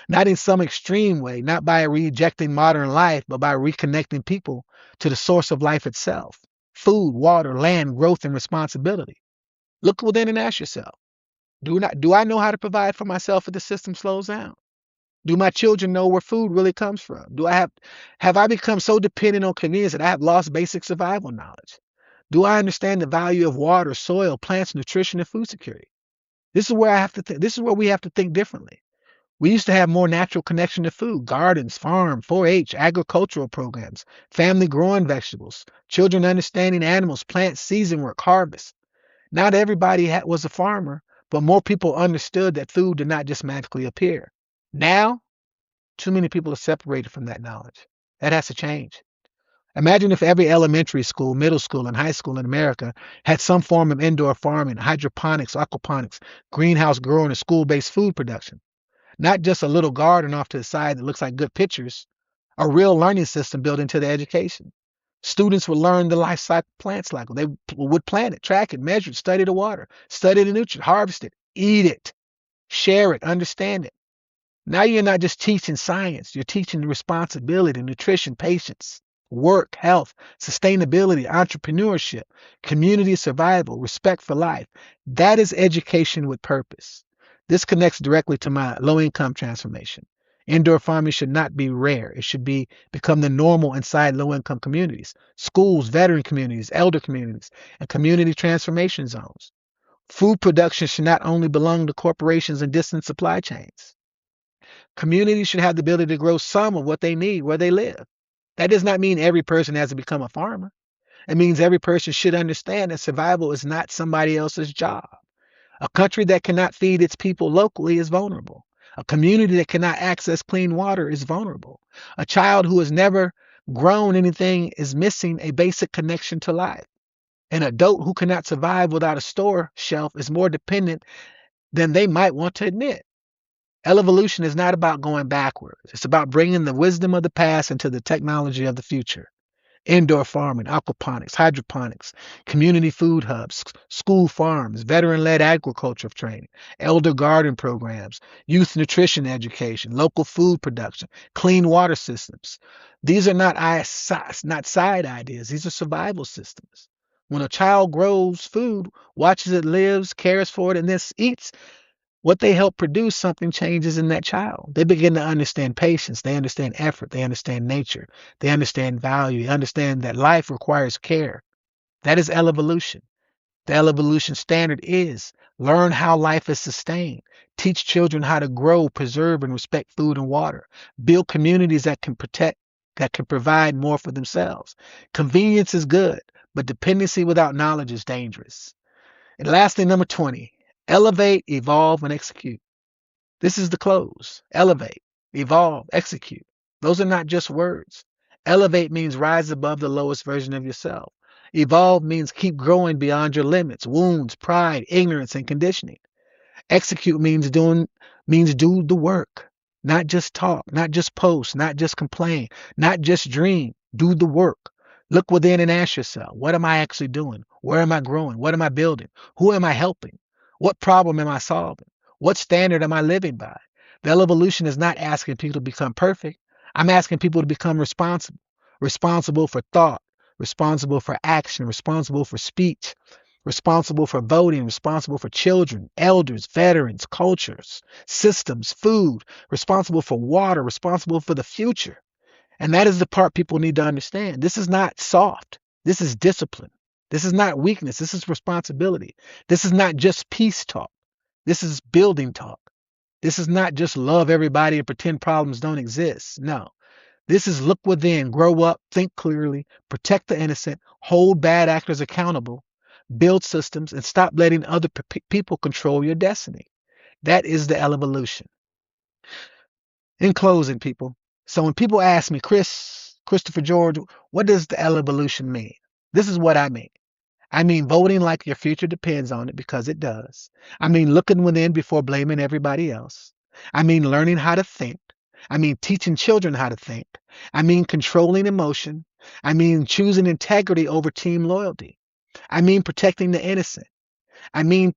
Not in some extreme way, not by rejecting modern life, but by reconnecting people to the source of life itself. Food, water, land, growth, and responsibility. Look within and ask yourself, do I know how to provide for myself if the system slows down? Do my children know where food really comes from? Have I become so dependent on convenience that I have lost basic survival knowledge? Do I understand the value of water, soil, plants, nutrition, and food security? This is where I have to think. This is where we have to think differently. We used to have more natural connection to food, gardens, farm, 4-H, agricultural programs, family growing vegetables, children understanding animals, plants, season work, harvest. Not everybody was a farmer, but more people understood that food did not just magically appear. Now, too many people are separated from that knowledge. That has to change. Imagine if every elementary school, middle school, and high school in America had some form of indoor farming, hydroponics, aquaponics, greenhouse growing, or school-based food production. Not just a little garden off to the side that looks like good pictures, a real learning system built into the education. Students would learn the life cycle, plant cycle. They would plant it, track it, measure it, study the water, study the nutrients, harvest it, eat it, share it, understand it. Now you're not just teaching science, you're teaching responsibility, nutrition, patience, work, health, sustainability, entrepreneurship, community survival, respect for life. That is education with purpose. This connects directly to my low-income transformation. Indoor farming should not be rare. It should become the normal inside low-income communities, schools, veteran communities, elder communities, and community transformation zones. Food production should not only belong to corporations and distant supply chains. Communities should have the ability to grow some of what they need where they live. That does not mean every person has to become a farmer. It means every person should understand that survival is not somebody else's job. A country that cannot feed its people locally is vulnerable. A community that cannot access clean water is vulnerable. A child who has never grown anything is missing a basic connection to life. An adult who cannot survive without a store shelf is more dependent than they might want to admit. Elevolution is not about going backwards. It's about bringing the wisdom of the past into the technology of the future. Indoor farming, aquaponics, hydroponics, community food hubs, school farms, veteran-led agriculture training, elder garden programs, youth nutrition education, local food production, clean water systems. These are not side ideas. These are survival systems. When a child grows food, watches it, lives, cares for it, and then eats, what they help produce, something changes in that child. They begin to understand patience. They understand effort. They understand nature. They understand value. They understand that life requires care. That is Elevolution. The Elevolution standard is learn how life is sustained. Teach children how to grow, preserve, and respect food and water. Build communities that can protect, that can provide more for themselves. Convenience is good, but dependency without knowledge is dangerous. And lastly, number 20. Elevate, evolve, and execute. This is the close. Elevate, evolve, execute. Those are not just words. Elevate means rise above the lowest version of yourself. Evolve means keep growing beyond your limits, wounds, pride, ignorance, and conditioning. Execute means do the work, not just talk, not just post, not just complain, not just dream. Do the work. Look within and ask yourself, what am I actually doing? Where am I growing? What am I building? Who am I helping? What problem am I solving? What standard am I living by? The Elevolution is not asking people to become perfect. I'm asking people to become responsible. Responsible for thought, responsible for action, responsible for speech, responsible for voting, responsible for children, elders, veterans, cultures, systems, food, responsible for water, responsible for the future. And that is the part people need to understand. This is not soft. This is discipline. This is not weakness. This is responsibility. This is not just peace talk. This is building talk. This is not just love everybody and pretend problems don't exist. No. This is look within, grow up, think clearly, protect the innocent, hold bad actors accountable, build systems, and stop letting other people control your destiny. That is the Elevolution. In closing, people, so when people ask me, Christopher George, what does the Elevolution mean? This is what I mean. I mean voting like your future depends on it, because it does. I mean looking within before blaming everybody else. I mean learning how to think. I mean teaching children how to think. I mean controlling emotion. I mean choosing integrity over team loyalty. I mean protecting the innocent. I mean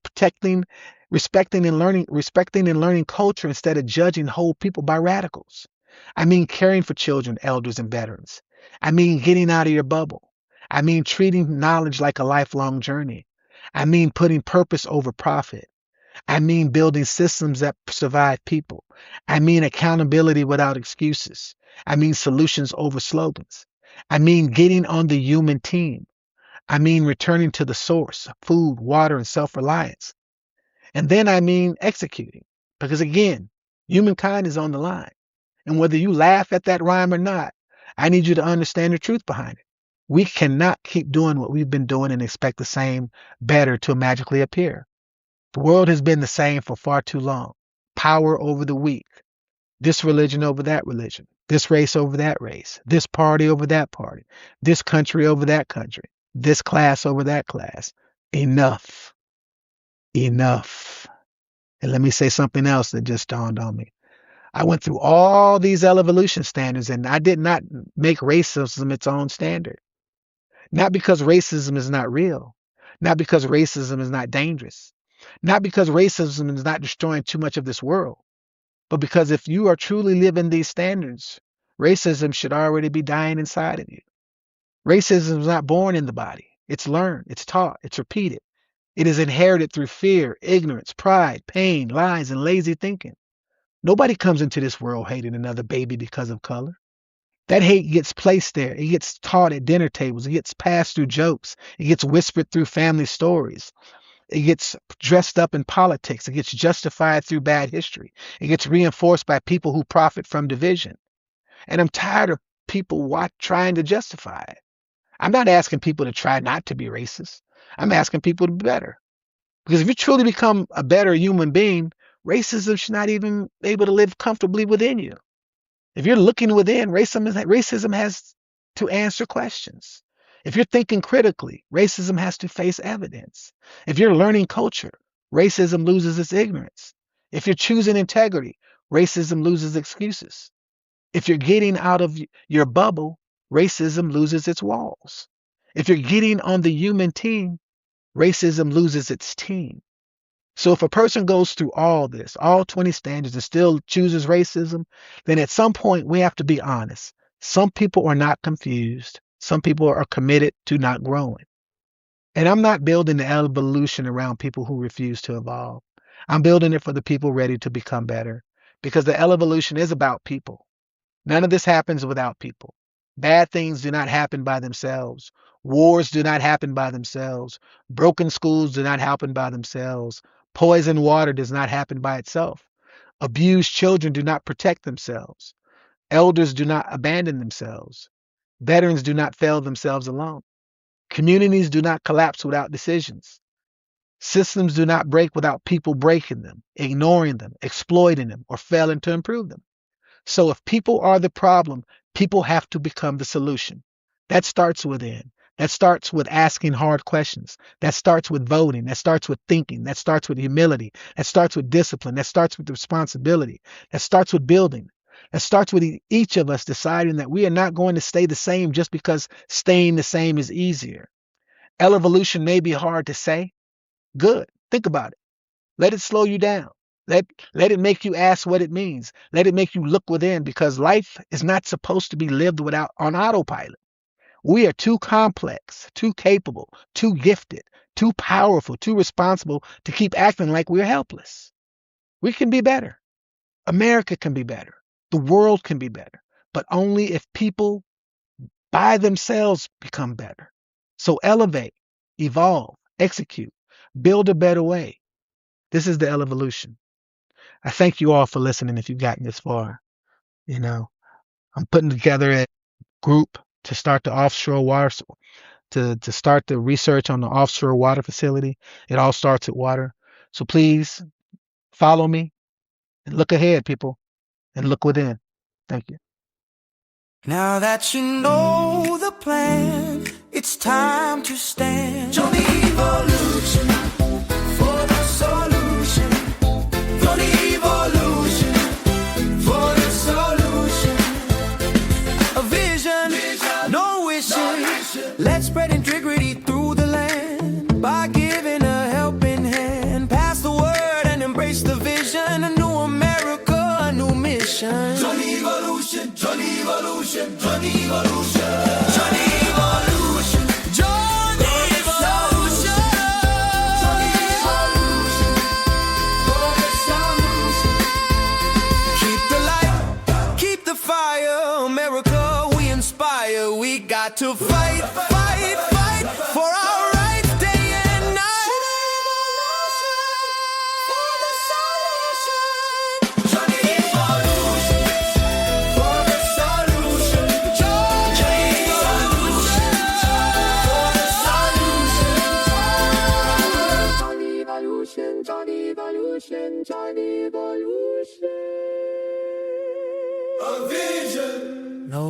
respecting and learning culture instead of judging whole people by radicals. I mean caring for children, elders, and veterans. I mean getting out of your bubble. I mean treating knowledge like a lifelong journey. I mean putting purpose over profit. I mean building systems that survive people. I mean accountability without excuses. I mean solutions over slogans. I mean getting on the human team. I mean returning to the source, food, water, and self-reliance. And then I mean executing. Because again, humankind is on the line. And whether you laugh at that rhyme or not, I need you to understand the truth behind it. We cannot keep doing what we've been doing and expect the same better to magically appear. The world has been the same for far too long. Power over the weak. This religion over that religion. This race over that race. This party over that party. This country over that country. This class over that class. Enough. Enough. And let me say something else that just dawned on me. I went through all these Elevolution standards, and I did not make racism its own standard. Not because racism is not real. Not because racism is not dangerous. Not because racism is not destroying too much of this world. But because if you are truly living these standards, racism should already be dying inside of you. Racism is not born in the body. It's learned, it's taught, it's repeated. It is inherited through fear, ignorance, pride, pain, lies, and lazy thinking. Nobody comes into this world hating another baby because of color. That hate gets placed there. It gets taught at dinner tables. It gets passed through jokes. It gets whispered through family stories. It gets dressed up in politics. It gets justified through bad history. It gets reinforced by people who profit from division. And I'm tired of people trying to justify it. I'm not asking people to try not to be racist. I'm asking people to be better. Because if you truly become a better human being, racism should not even be able to live comfortably within you. If you're looking within, racism has to answer questions. If you're thinking critically, racism has to face evidence. If you're learning culture, racism loses its ignorance. If you're choosing integrity, racism loses excuses. If you're getting out of your bubble, racism loses its walls. If you're getting on the human team, racism loses its team. So if a person goes through all this, all 20 standards, and still chooses racism, then at some point we have to be honest. Some people are not confused. Some people are committed to not growing. And I'm not building the evolution around people who refuse to evolve. I'm building it for the people ready to become better, because the evolution is about people. None of this happens without people. Bad things do not happen by themselves. Wars do not happen by themselves. Broken schools do not happen by themselves. Poisoned water does not happen by itself. Abused children do not protect themselves. Elders do not abandon themselves. Veterans do not fail themselves alone. Communities do not collapse without decisions. Systems do not break without people breaking them, ignoring them, exploiting them, or failing to improve them. So if people are the problem, people have to become the solution. That starts within. That starts with asking hard questions. That starts with voting. That starts with thinking. That starts with humility. That starts with discipline. That starts with responsibility. That starts with building. That starts with each of us deciding that we are not going to stay the same just because staying the same is easier. Elevolution may be hard to say. Good. Think about it. Let it slow you down. Let it make you ask what it means. Let it make you look within, because life is not supposed to be lived on autopilot. We are too complex, too capable, too gifted, too powerful, too responsible to keep acting like we're helpless. We can be better. America can be better. The world can be better, but only if people by themselves become better. So elevate, evolve, execute, build a better way. This is the Elevolution. I thank you all for listening if you've gotten this far. You know, I'm putting together a group to start the offshore water, to start the research on the offshore water facility. It all starts with water. So please follow me and look ahead, people, and look within. Thank you. Now that you know the plan, it's time to stand. Join the evolution for the solution. Join the evolution for the solution. A vision, no wishing. Let's spread integrity through the land by giving a helping hand. Pass the word and embrace the vision. A new America, a new mission. Join the evolution, join the evolution, join the evolution, join the evolution, join the evolution, join the evolution, for the solution. Keep the light, keep the fire, America we inspire. We got to fight, fight, fight for our rights day and night. For the solution, join the evolution. For the solution, join the evolution. For the solution, join the evolution, join the evolution. A vision. No.